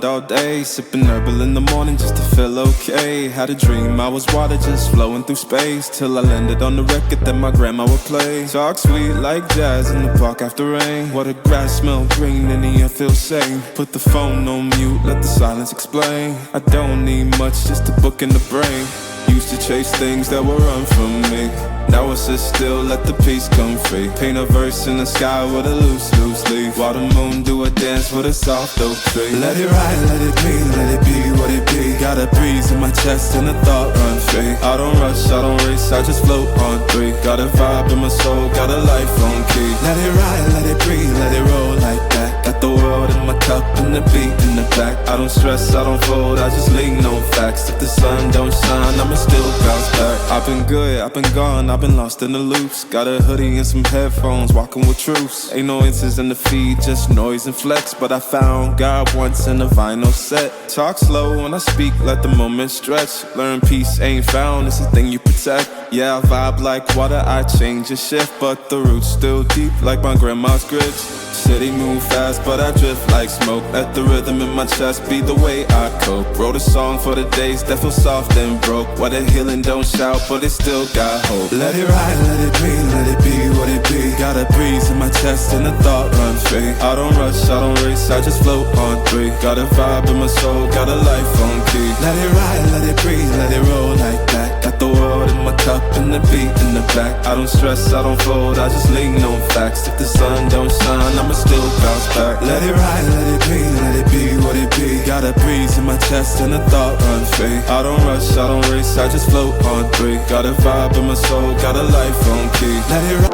around all day, sipping herbal in the morning just to feel okay. Had a dream I was water just flowing through space, till I landed on the record that my grandma would play. Talk sweet like jazz in the park after rain. Water grass smell green and the air feels sane. Put the phone on mute, let the silence explain. I don't need much, just a book in the brain. Used to chase things that were run from me. Now I sit still, let the peace come free. Paint a verse in the sky with a loose leaf. While the moon do a dance with a soft oak tree. Let it ride, let it be, let it be what it be. Got a breeze in my chest and a thought run free. I don't rush, I don't race, I just float on three. Got a vibe in my soul, got a life on key. Let it ride, let it breathe, let it roll like that. Got the world in my cup and the beat in the back. I don't stress, I don't fold, I just lean on facts. If the sun don't shine, I'ma still bounce back. I've been good, I've been gone, I've been lost in the loops. Got a hoodie and some headphones, walking with truths. Ain't no inches in the feed, just noise and flex. But I found God once in a vinyl set. Talk slow when I speak, let the moment stretch. Learn peace ain't found, it's a thing you protect. Yeah, I vibe like water, I change and shift. But the roots still deep like my grandma's grits. City move fast, but I drift like smoke. Let the rhythm in my chest be the way I cope. Wrote a song for the days that feel soft and broke. Why the healing don't shout, but it still got hope. Let it ride, let it be, let it be what it be. Got a breeze in my chest and a thought run free. I don't rush, I don't race, I just float on three. Got a vibe in my soul, got a life on key. Let it ride, let it breathe, let it roll like that. Got the world in my cup and the beat in the back. I don't stress, I don't fold, I just lean on facts. If the sun don't shine, I'ma still bounce back. Let it ride, let it be, let it be what it be. Got a breeze in my chest and a thought run free. I don't rush, I don't race, I just float on three. Got a vibe in my soul, got a life on key. Let it ride.